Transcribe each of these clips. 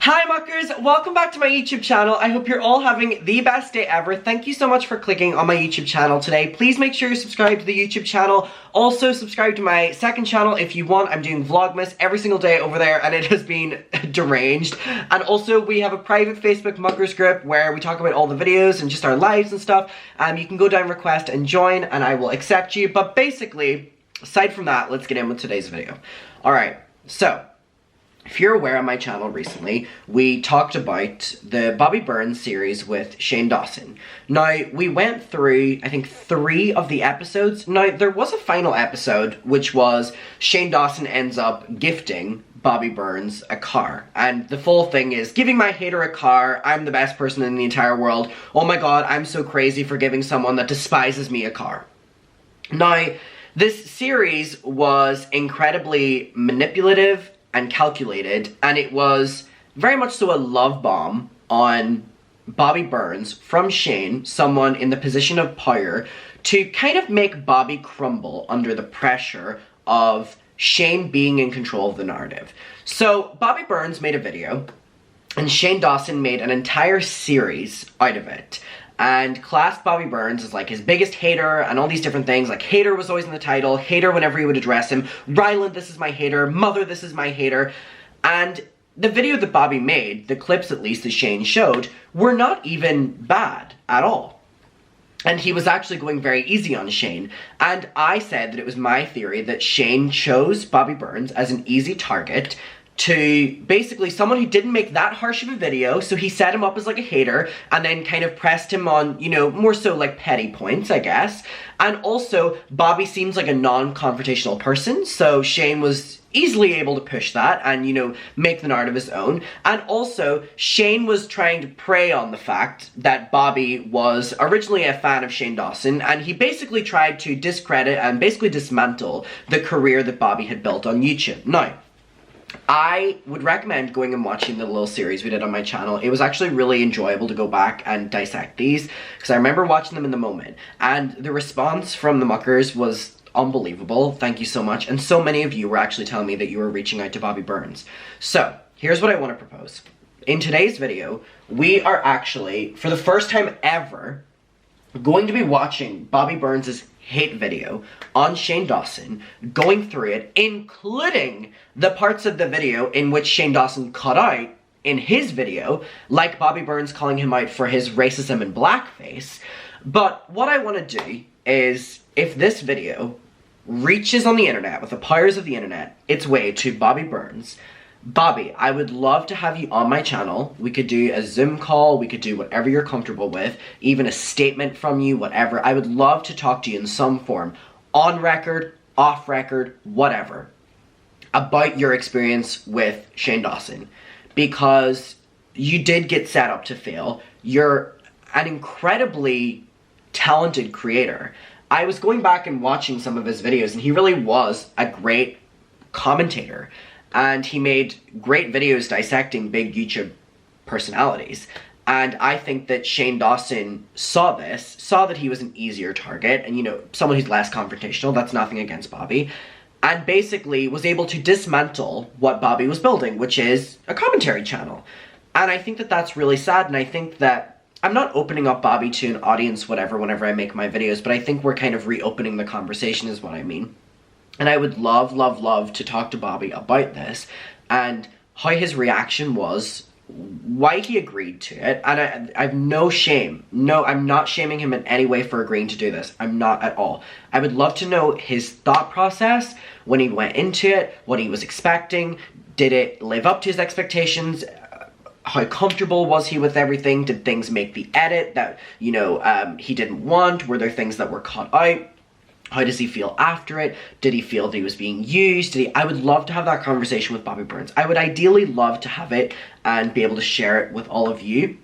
Hi muckers, welcome back to my YouTube channel. I hope you're all having the best day ever. Thank you so much for clicking on my YouTube channel today. Please make sure you subscribe to the YouTube channel. Also subscribe to my second channel if you want. I'm doing Vlogmas every single day over there and it has been deranged. And also we have a private Facebook muckers group where we talk about all the videos and just our lives and stuff. You can go down, request and join and I will accept you. But basically, aside from that, let's get in with today's video. Alright, so if you're aware on my channel recently, we talked about the Bobby Burns series with Shane Dawson. Now, we went through, I think, 3 of the episodes. Now, there was a final episode, which was Shane Dawson ends up gifting Bobby Burns a car. And the full thing is, giving my hater a car, I'm the best person in the entire world. Oh my god, I'm so crazy for giving someone that despises me a car. Now, this series was incredibly manipulative and calculated, and it was very much so a love bomb on Bobby Burns from Shane, someone in the position of power, to kind of make Bobby crumble under the pressure of Shane being in control of the narrative. So Bobby Burns made a video, and Shane Dawson made an entire series out of it, and classed Bobby Burns as like his biggest hater and all these different things. Like, hater was always in the title, hater whenever he would address him, Ryland, this is my hater, mother, this is my hater. And the video that Bobby made, the clips at least that Shane showed, were not even bad at all. And he was actually going very easy on Shane. And I said that it was my theory that Shane chose Bobby Burns as an easy target to basically someone who didn't make that harsh of a video, so he set him up as like a hater and then kind of pressed him on, you know, more so like petty points, I guess. And also, Bobby seems like a non-confrontational person, so Shane was easily able to push that and, you know, make the narrative his own. And also, Shane was trying to prey on the fact that Bobby was originally a fan of Shane Dawson, and he basically tried to discredit and basically dismantle the career that Bobby had built on YouTube. Now, I would recommend going and watching the little series we did on my channel. It was actually really enjoyable to go back and dissect these, because I remember watching them in the moment, and the response from the muckers was unbelievable. Thank you so much, and so many of you were actually telling me that you were reaching out to Bobby Burns. So, here's what I want to propose. In today's video, we are actually, for the first time ever, going to be watching Bobby Burns' hate video on Shane Dawson, going through it, including the parts of the video in which Shane Dawson cut out in his video, like Bobby Burns calling him out for his racism and blackface. But what I want to do is, if this video reaches on the internet, with the powers of the internet, its way to Bobby Burns, Bobby, I would love to have you on my channel. We could do a Zoom call, we could do whatever you're comfortable with, even a statement from you, whatever. I would love to talk to you in some form, on record, off record, whatever, about your experience with Shane Dawson. Because you did get set up to fail. You're an incredibly talented creator. I was going back and watching some of his videos, and he really was a great commentator. And he made great videos dissecting big YouTube personalities. And I think that Shane Dawson saw this, saw that he was an easier target, and, you know, someone who's less confrontational, that's nothing against Bobby, and basically was able to dismantle what Bobby was building, which is a commentary channel. And I think that that's really sad, and I think that I'm not opening up Bobby to an audience, whatever, whenever I make my videos, but I think we're kind of reopening the conversation is what I mean. And I would love, love, love to talk to Bobby about this and how his reaction was, why he agreed to it. And I have no shame. No, I'm not shaming him in any way for agreeing to do this. I'm not at all. I would love to know his thought process when he went into it, what he was expecting. Did it live up to his expectations? How comfortable was he with everything? Did things make the edit that, you know, he didn't want? Were there things that were cut out? How does he feel after it? Did he feel that he was being used? I would love to have that conversation with Bobby Burns. I would ideally love to have it and be able to share it with all of you.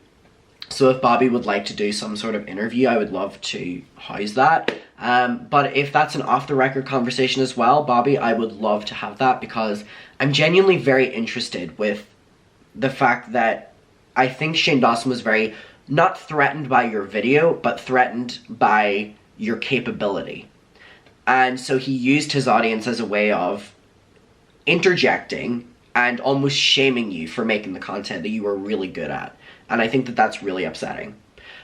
So if Bobby would like to do some sort of interview, I would love to house that. But if that's an off-the-record conversation as well, Bobby, I would love to have that, because I'm genuinely very interested with the fact that I think Shane Dawson was very, not threatened by your video, but threatened by your capability. And so he used his audience as a way of interjecting and almost shaming you for making the content that you were really good at. And I think that that's really upsetting.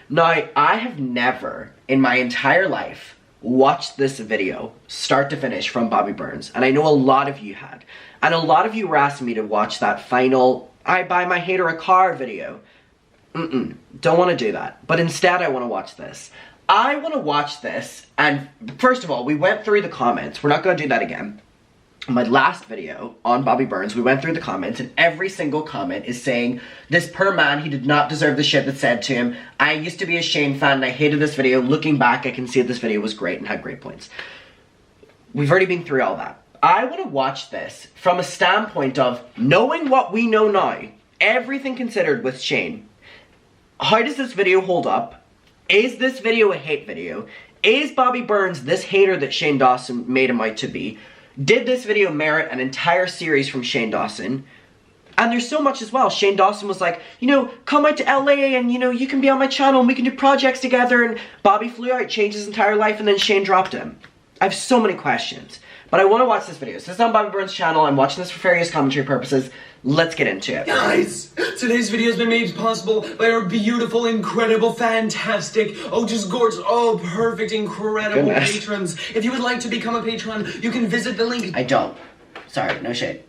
Now, I have never in my entire life watched this video start to finish from Bobby Burns, and I know a lot of you had. And a lot of you were asking me to watch that final I buy my hater a car video. Don't want to do that. But instead I want to watch this. I want to watch this, and first of all, we went through the comments. We're not going to do that again. In my last video on Bobby Burns, we went through the comments, and every single comment is saying, this poor man, he did not deserve the shit that's said to him. I used to be a Shane fan, and I hated this video. Looking back, I can see that this video was great and had great points. We've already been through all that. I want to watch this from a standpoint of knowing what we know now, everything considered with Shane. How does this video hold up? Is this video a hate video? Is Bobby Burns this hater that Shane Dawson made him out to be? Did this video merit an entire series from Shane Dawson? And there's so much as well. Shane Dawson was like, you know, come out to LA and, you know, you can be on my channel and we can do projects together. And Bobby flew out, changed his entire life, and then Shane dropped him. I have so many questions. But I want to watch this video. So this is on Bobby Burns' channel. I'm watching this for various commentary purposes. Let's get into it. Guys, today's video has been made possible by our beautiful, incredible, fantastic, oh, just gorgeous, oh, perfect, incredible patrons. If you would like to become a patron, you can visit the link. I don't. Sorry, no shade.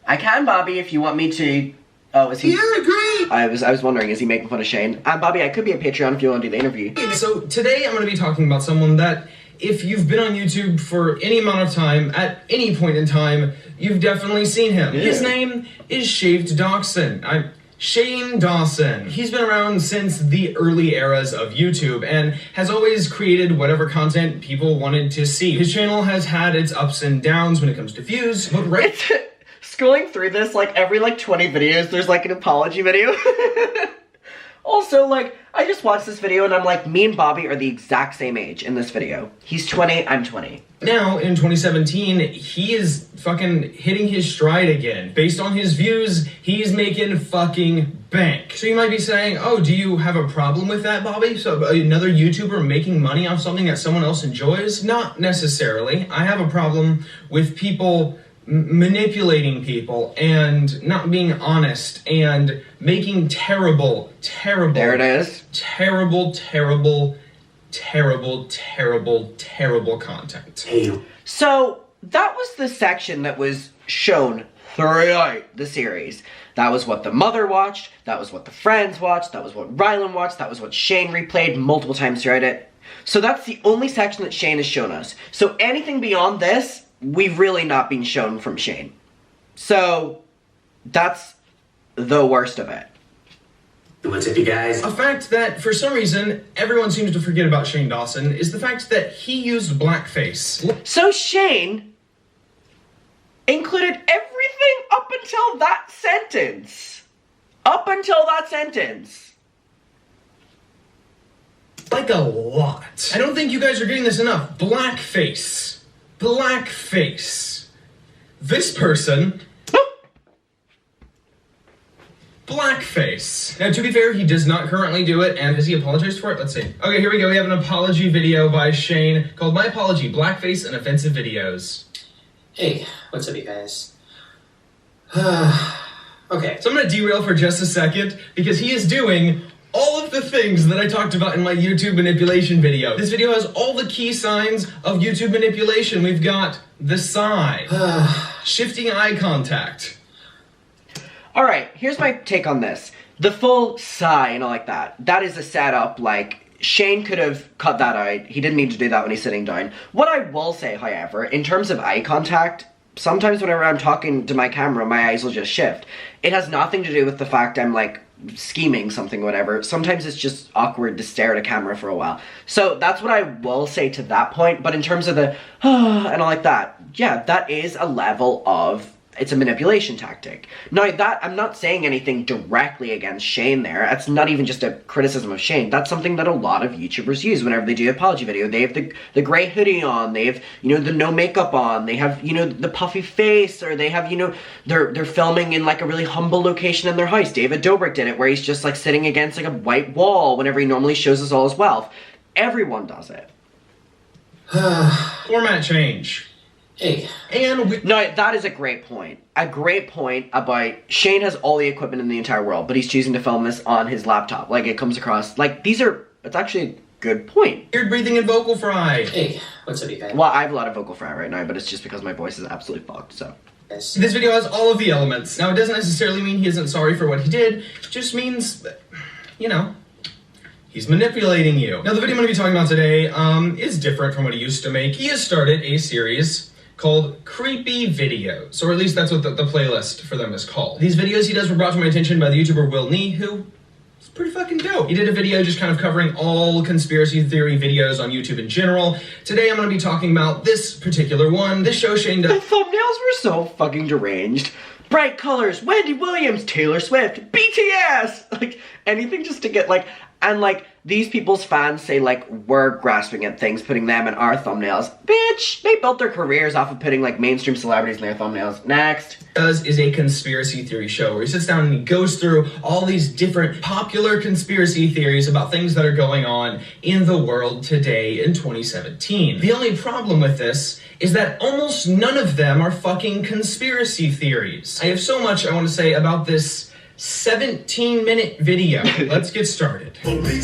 I can, Bobby, if you want me to. Oh, is he? Yeah, great! I was wondering, is he making fun of Shane? Bobby, I could be a Patreon if you want to do the interview. So today I'm going to be talking about someone that, if you've been on YouTube for any amount of time, at any point in time, you've definitely seen him. Yeah. His name is Shaved Dawson. Shane Dawson. He's been around since the early eras of YouTube and has always created whatever content people wanted to see. His channel has had its ups and downs when it comes to views, but right... Scrolling through this, like, every, 20 videos, there's, an apology video. Also, I just watched this video and I'm like, me and Bobby are the exact same age in this video. He's 20, I'm 20. Now, in 2017, he is fucking hitting his stride again. Based on his views, he's making fucking bank. So you might be saying, oh, do you have a problem with that, Bobby? So another YouTuber making money off something that someone else enjoys? Not necessarily. I have a problem with people manipulating people and not being honest and making terrible there it is, terrible content. So that was the section that was shown throughout the series. That was what the mother watched, that was what the friends watched, that was what Rylan watched, that was what Shane replayed multiple times throughout it. So that's the only section that Shane has shown us. So anything beyond this, we've really not been shown from Shane. So, that's the worst of it. What's up, you guys? A fact that, for some reason, everyone seems to forget about Shane Dawson is the fact that he used blackface. So Shane included everything up until that sentence. Up until that sentence. Like a lot. I don't think you guys are getting this enough. Blackface. Blackface. This person... Blackface. Now, to be fair, he does not currently do it, and has he apologized for it? Let's see. Okay, here we go. We have an apology video by Shane called My Apology, Blackface and Offensive Videos. Hey, what's up, you guys? Okay. So I'm going to derail for just a second, because he is doing all of the things that I talked about in my YouTube manipulation video. This video has all the key signs of YouTube manipulation. We've got the sigh, shifting eye contact. Alright, here's my take on this. The full sigh and all like that. That is a setup, Shane could have cut that out. He didn't need to do that when he's sitting down. What I will say, however, in terms of eye contact, sometimes whenever I'm talking to my camera, my eyes will just shift. It has nothing to do with the fact I'm, scheming something or whatever. Sometimes it's just awkward to stare at a camera for a while. So that's what I will say to that point. But in terms of the and all like that, yeah, that is a level of, it's a manipulation tactic. Now that, I'm not saying anything directly against Shane there. That's not even just a criticism of Shane. That's something that a lot of YouTubers use whenever they do an apology video. They have the gray hoodie on, they have, the no makeup on, they have, the puffy face, or they have, they're filming in a really humble location in their house. David Dobrik did it where he's just sitting against a white wall whenever he normally shows us all his wealth. Everyone does it. Format change. Hey, And No, that is a great point. A great point about Shane has all the equipment in the entire world, but he's choosing to film this on his laptop. Like, it comes across, like, it's actually a good point. weird breathing and vocal fry. hey, what's up, you guys? Well, I have a lot of vocal fry right now, but it's just because my voice is absolutely fucked, so. This video has all of the elements. Now, it doesn't necessarily mean he isn't sorry for what he did. It just means, you know, he's manipulating you. Now, the video I'm going to be talking about today is different from what he used to make. He has started a series called Creepy Videos, or at least that's what the playlist for them is called. These videos he does were brought to my attention by the YouTuber Will Nee, who is pretty fucking dope. He did a video just kind of covering all conspiracy theory videos on YouTube in general. Today I'm going to be talking about this particular one. This show Shane The does. thumbnails were so fucking deranged. Bright colors, Wendy Williams, Taylor Swift, BTS! Like, anything just to get, like, and, like, these people's fans say, like, we're grasping at things, putting them in our thumbnails. Bitch! They built their careers off of putting, like, mainstream celebrities in their thumbnails. Next. Is a conspiracy theory show where he sits down and he goes through all these different popular conspiracy theories about things that are going on in the world today in 2017. The only problem with this is that almost none of them are fucking conspiracy theories. I have so much I want to say about this 17-minute video. Let's get started. Okay,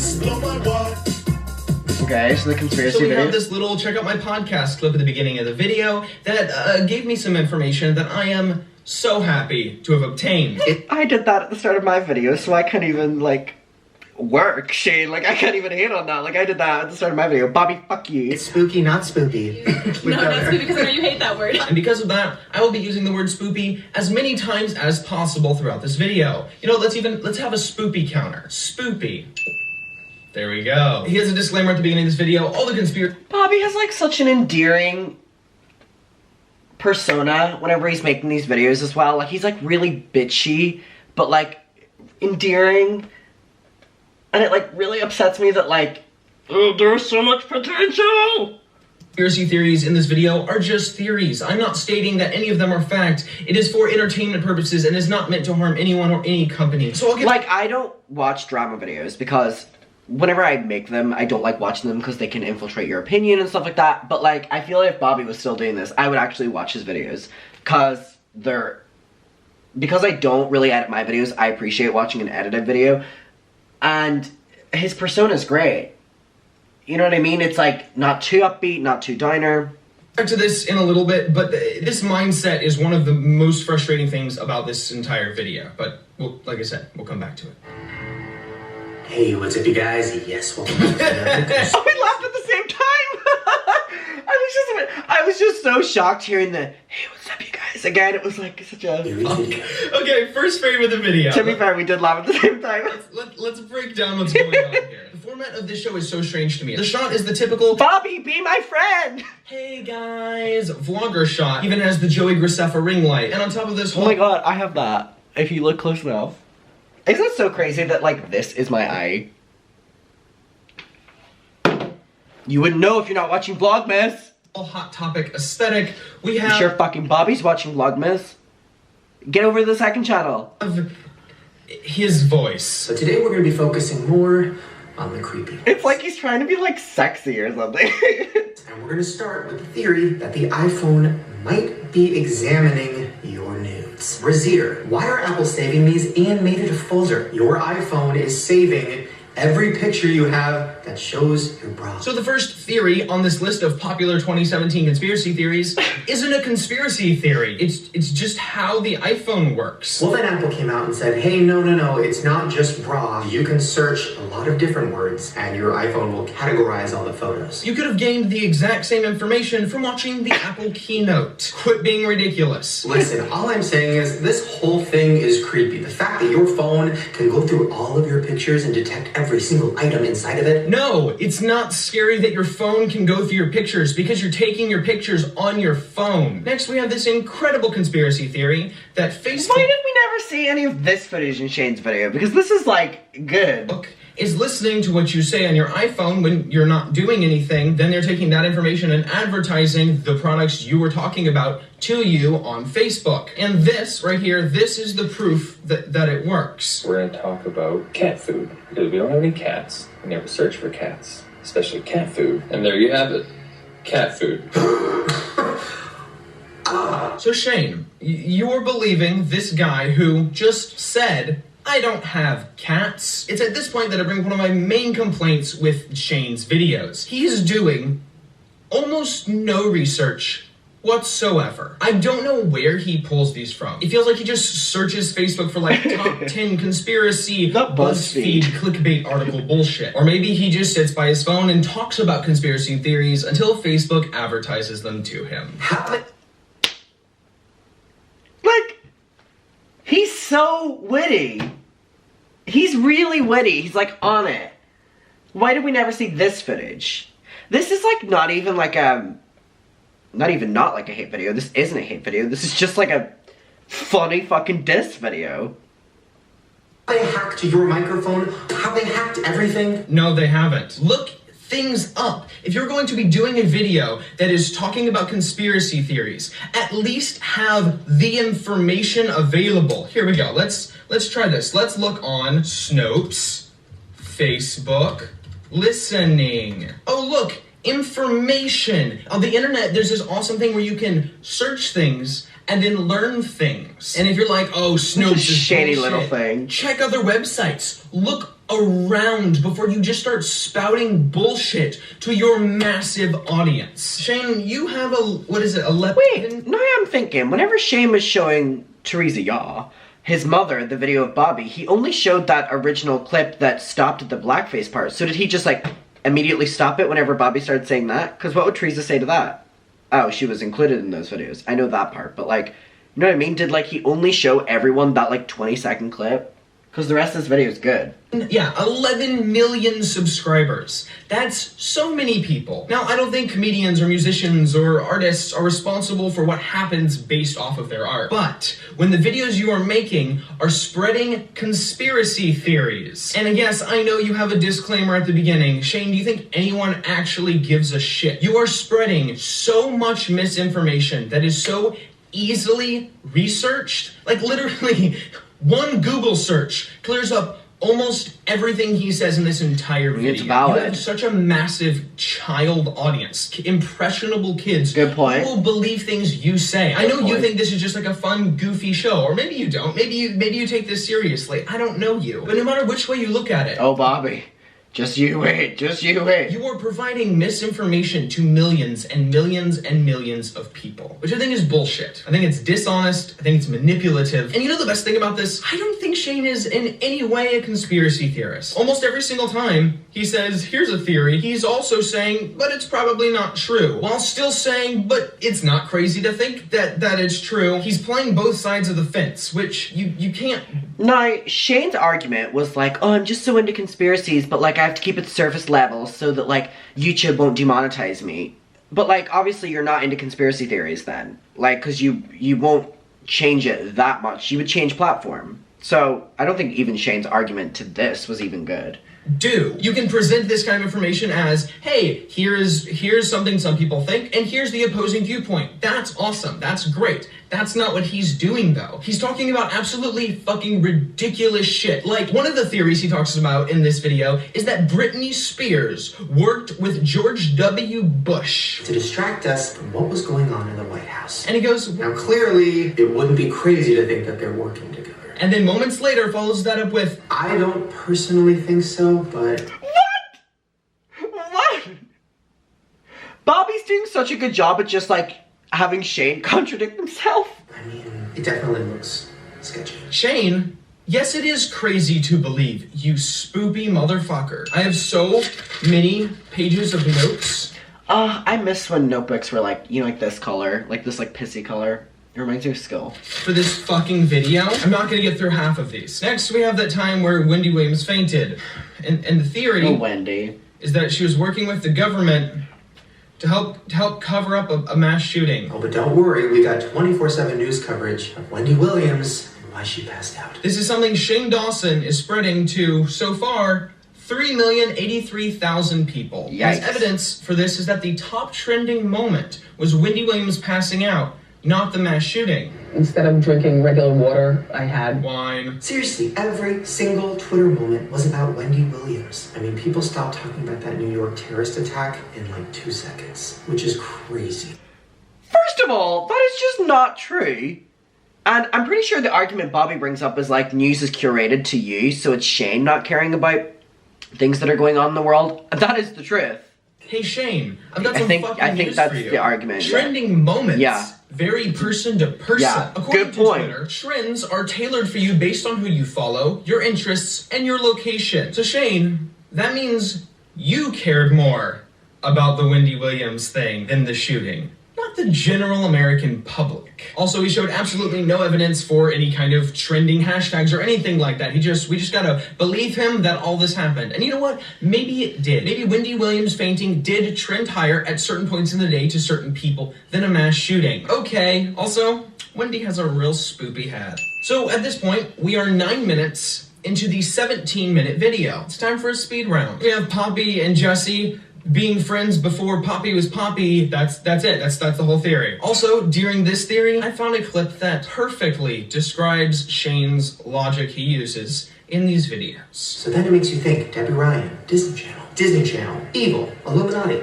so the conspiracy So we video. have this little check out my podcast clip at the beginning of the video that gave me some information that I am so happy to have obtained. I did that at the start of my video, so I can't even, like, work, Shane. Like, I can't even hate on that. Like, I did that at the start of my video. Bobby, fuck you. It's spooky, not spooky. No, not spooky, because I know you hate that word. And because of that, I will be using the word spoopy as many times as possible throughout this video. You know, let's have a spoopy counter. Spoopy. There we go. He has a disclaimer at the beginning of this video. All the conspiracy Bobby has, like, such an endearing persona whenever he's making these videos as well. Like, he's, like, really bitchy, but, like, endearing. And it, like, really upsets me that, like, oh, there's so much potential! theories in this video are just theories. I'm not stating that any of them are fact. It is for entertainment purposes and is not meant to harm anyone or any company. So I'll get Like, I don't watch drama videos because whenever I make them, I don't like watching them because they can infiltrate your opinion and stuff like that. But, like, I feel like if Bobby was still doing this, I would actually watch his videos because I don't really edit my videos, I appreciate watching an edited video. And his persona's great. You know what I mean? It's like not too upbeat, not too downer. back to this in a little bit, but this mindset is one of the most frustrating things about this entire video. But, like I said, we'll come back to it. Hey, what's up, you guys? Yes, welcome to Oh, we laughed at the same time! I was just so shocked hearing the, hey, what's up, you guys? Again, it was like such a... Okay, first frame of the video. To be fair, we did laugh at the same time. Let's break down what's going on here. The format of this show is so strange to me. The shot is the typical Bobby, be my friend! hey guys vlogger shot. Even has the Joey Graceffa ring light. And on top of this Oh whole my god, I have that. If you look close enough. Isn't it so crazy that, like, this is my eye? You wouldn't know if you're not watching Vlogmas. hot topic aesthetic, we You have sure fucking Bobby's watching Vlogmas? Get over to the second channel. his voice. So today we're going to be focusing more on the creepy. It's like he's trying to be, like, sexy or something. And we're going to start with the theory that the iPhone might be examining your nudes. Razir, why are Apple saving these and made it a folder? Your iPhone is saving every picture you have that shows your bra. So the first theory on this list of popular 2017 conspiracy theories isn't a conspiracy theory. It's just how the iPhone works. Well, then Apple came out and said, hey, no, it's not just bra. You can search a lot of different words and your iPhone will categorize all the photos. You could have gained the exact same information from watching the Apple keynote. Quit being ridiculous. Listen, all I'm saying is this whole thing is creepy. The fact that your phone can go through all of your pictures and detect every single item inside of it. No, it's not scary that your phone can go through your pictures because you're taking your pictures on your phone. Next, we have this incredible conspiracy theory that Facebook Why did we never see any of this footage in Shane's video? Because this is, like, good. is listening to what you say on your iPhone when you're not doing anything. Then they're taking that information and advertising the products you were talking about to you on Facebook. And this right here, this is the proof that it works. We're going to talk about cat food, because we don't have any cats. We never search for cats, especially cat food. And there you have it, cat food. So Shane, you're believing this guy who just said, I don't have cats. It's at this point that I bring one of my main complaints with Shane's videos. He's doing almost no research whatsoever. I don't know where he pulls these from. It feels like he just searches Facebook for like top 10 conspiracy, BuzzFeed, clickbait article bullshit. Or maybe he just sits by his phone and talks about conspiracy theories until Facebook advertises them to him. Like, he's so witty. He's really witty. He's like on it. Why did we never see this footage? This is like not even like not like a hate video. This isn't a hate video. This is just like a funny fucking diss video. They hacked your microphone? Have they hacked everything? No, they haven't. Look things up. If you're going to be doing a video that is talking about conspiracy theories, at least have the information available. Here we go. Let's try this. Let's look on Snopes, Facebook, listening. Oh, look. Information. On the internet, there's this awesome thing where you can search things and then learn things. And if you're like, oh, Snopes is shady bullshit, little thing. check other websites. Look around before you just start spouting bullshit to your massive audience. Shane, you have Wait, now I'm thinking, whenever Shane was showing Teresa Yaw, his mother, the video of Bobby, he only showed that original clip that stopped at the blackface part. So did he just like immediately stop it whenever Bobby started saying that? Because what would Teresa say to that? Oh, she was included in those videos. I know that part, but like, you know what I mean? Did like he only show everyone that like 20-second clip? Because the rest of this video is good. Yeah, 11 million subscribers. That's so many people. Now, I don't think comedians or musicians or artists are responsible for what happens based off of their art. But when the videos you are making are spreading conspiracy theories, and yes, I know you have a disclaimer at the beginning. Shane, do you think anyone actually gives a shit? You are spreading so much misinformation that is so easily researched. Like literally, one Google search clears up almost everything he says in this entire video. It's valid. You have such a massive child audience, impressionable kids. Good point. Who will believe things you say. I know you think this is just like a fun, goofy show, or maybe you don't. Maybe you take this seriously. I don't know you. But no matter which way you look at it. Oh, Bobby. Just you wait. Just you wait. You are providing misinformation to millions and millions and millions of people, which I think is bullshit. I think it's dishonest. I think it's manipulative. And you know the best thing about this? I don't think Shane is in any way a conspiracy theorist. Almost every single time he says, here's a theory, he's also saying, but it's probably not true. While still saying, but it's not crazy to think that it's true. He's playing both sides of the fence, which you can't. No, Shane's argument was like, oh, I'm just so into conspiracies, but like I have to keep it surface level so that like YouTube won't demonetize me. But like obviously you're not into conspiracy theories then. Like cause you won't change it that much. You would change platform. So I don't think even Shane's argument to this was even good. You can present this kind of information as, hey, here's something some people think, and here's the opposing viewpoint. That's awesome. That's great. That's not what he's doing, though. He's talking about absolutely fucking ridiculous shit. Like, one of the theories he talks about in this video is that Britney Spears worked with George W. Bush to distract us from what was going on in the White House. And he goes, now clearly, it wouldn't be crazy to think that they're working together. And then moments later follows that up with, I don't personally think so, but... What? Bobby's doing such a good job at just like having Shane contradict himself. I mean, it definitely looks sketchy. Shane, yes, it is crazy to believe, you spoopy motherfucker. I have so many pages of notes. I miss when notebooks were like, you know, like this color, like this like pissy color. It reminds me of Skull. For this fucking video, I'm not gonna get through half of these. Next, we have that time where Wendy Williams fainted. And the theory Wendy is that she was working with the government to help cover up a mass shooting. Oh, but don't worry, we got 24/7 news coverage of Wendy Williams and why she passed out. This is something Shane Dawson is spreading to, so far, 3,083,000 people. Yikes. His evidence for this is that the top trending moment was Wendy Williams passing out, not the mass shooting. Instead of drinking regular water, I had wine. Seriously, every single Twitter moment was about Wendy Williams. I mean, people stopped talking about that New York terrorist attack in like 2 seconds, which is crazy. First of all, that is just not true. And I'm pretty sure the argument Bobby brings up is like news is curated to you, so it's Shane not caring about things that are going on in the world. That is the truth. Hey Shane, I've got I some think fucking news that's for you. the argument. Trending moments. Yeah. Very person to person. Yeah, According good to point. Twitter, trends are tailored for you based on who you follow, your interests, and your location. So Shane, that means you cared more about the Wendy Williams thing than the shooting. Not the general American public. Also, he showed absolutely no evidence for any kind of trending hashtags or anything like that. We just gotta believe him that all this happened. And you know what? Maybe it did. Maybe Wendy Williams fainting did trend higher at certain points in the day to certain people than a mass shooting. Okay. Also, Wendy has a real spoopy hat. So at this point, we are 9 minutes into the 17-minute video. It's time for a speed round. We have Poppy and Jesse being friends before Poppy was Poppy. That's it. That's the whole theory. Also, during this theory, I found a clip that perfectly describes Shane's logic he uses in these videos. So then it makes you think, Debbie Ryan, Disney Channel, evil, Illuminati,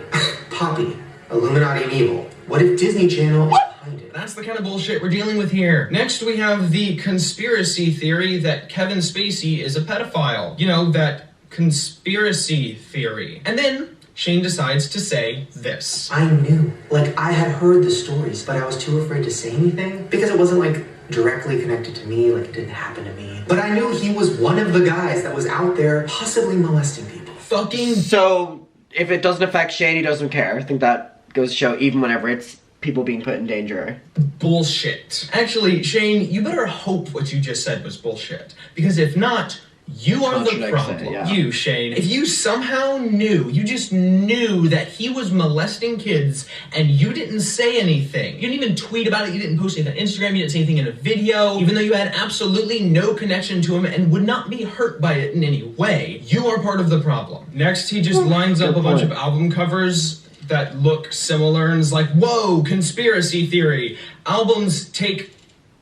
Poppy, Illuminati and evil. What if Disney Channel is behind it? That's the kind of bullshit we're dealing with here. Next, we have the conspiracy theory that Kevin Spacey is a pedophile. You know, that conspiracy theory. And then Shane decides to say this. I knew. Like, I had heard the stories, but I was too afraid to say anything because it wasn't, like, directly connected to me, like it didn't happen to me. But I knew he was one of the guys that was out there possibly molesting people. Fucking... So, if it doesn't affect Shane, he doesn't care. I think that goes to show even whenever it's people being put in danger. Bullshit. Actually, Shane, you better hope what you just said was bullshit. Because if not, you are the problem. Yeah. You, Shane. If you somehow knew, you just knew that he was molesting kids and you didn't say anything. You didn't even tweet about it. You didn't post anything on Instagram. You didn't say anything in a video. Even though you had absolutely no connection to him and would not be hurt by it in any way. You are part of the problem. Next, he just lines up a bunch of album covers that look similar and is like, whoa, conspiracy theory. Albums take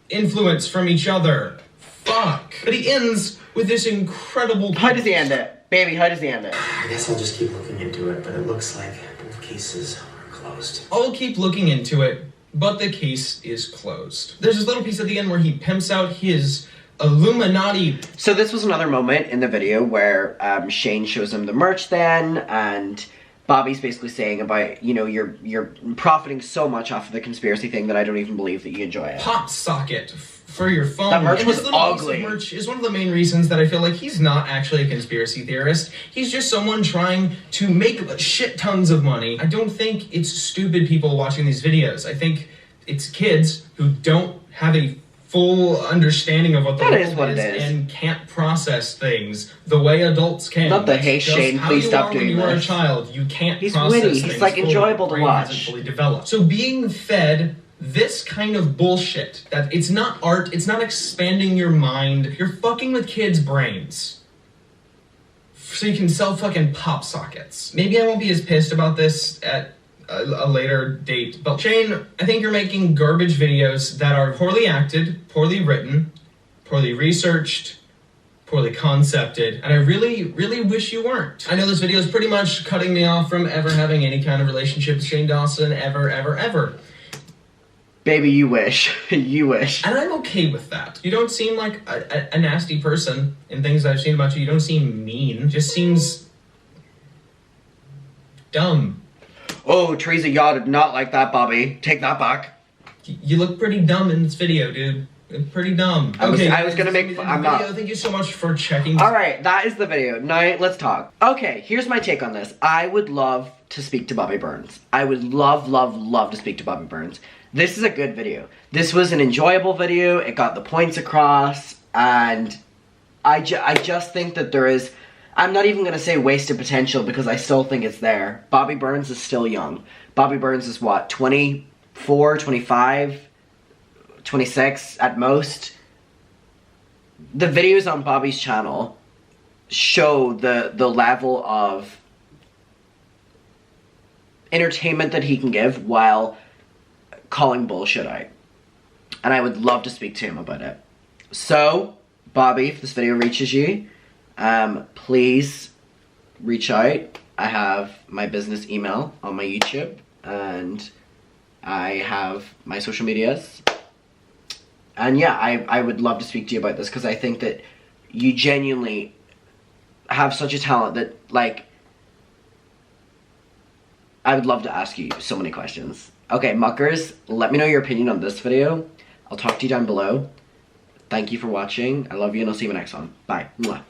influence from each other. Fuck. But he ends with this incredible... How does he end it? Baby, how does he end it? I guess I'll just keep looking into it, but it looks like both cases are closed. I'll keep looking into it, but the case is closed. There's this little piece at the end where he pimps out his Illuminati... So this was another moment in the video where Shane shows him the merch then, and Bobby's basically saying about, you know, you're profiting so much off of the conspiracy thing that I don't even believe that you enjoy it. pop socket for your phone. That merch And was this little ugly. piece of merch is one of the main reasons that I feel like he's not actually a conspiracy theorist. He's just someone trying to make shit tons of money. I don't think it's stupid people watching these videos. I think it's kids who don't have a full understanding of what the That world is what it is. and can't process things the way adults can. Not the, That's "Hey, just Shane, how please you stop are doing when you are a this." child. You can't He's process witty. He's, things like, fully. enjoyable to Your brain hasn't watch. fully developed. So being fed this kind of bullshit, that it's not art, it's not expanding your mind, you're fucking with kids' brains. So you can sell fucking pop sockets. Maybe I won't be as pissed about this at a later date, but Shane, I think you're making garbage videos that are poorly acted, poorly written, poorly researched, poorly concepted, and I really, really wish you weren't. I know this video is pretty much cutting me off from ever having any kind of relationship with Shane Dawson, ever, ever, ever. Baby, you wish. You wish. And I'm okay with that. You don't seem like a nasty person in things I've seen about you. You don't seem mean. Just seems dumb. Oh, Teresa Yaw did not like that, Bobby. Take that back. You look pretty dumb in this video, dude. You're pretty dumb. I was guys, gonna make- this is I'm the not- video. Thank you so much for checking. Alright, that is the video. Now, let's talk. Okay, here's my take on this. I would love to speak to Bobby Burns. I would love, love, love to speak to Bobby Burns. This is a good video. This was an enjoyable video. It got the points across, and I just think that there is... I'm not even going to say wasted potential because I still think it's there. Bobby Burns is still young. Bobby Burns is what, 24, 25, 26 at most? The videos on Bobby's channel show the level of entertainment that he can give while calling bullshit out. And I would love to speak to him about it. So, Bobby, if this video reaches you, please reach out. I have my business email on my YouTube, and I have my social medias. And yeah, I would love to speak to you about this because I think that you genuinely have such a talent that, like, I would love to ask you so many questions. Okay, muckers, let me know your opinion on this video. I'll talk to you down below. Thank you for watching. I love you and I'll see you in the next one. Bye. Mwah.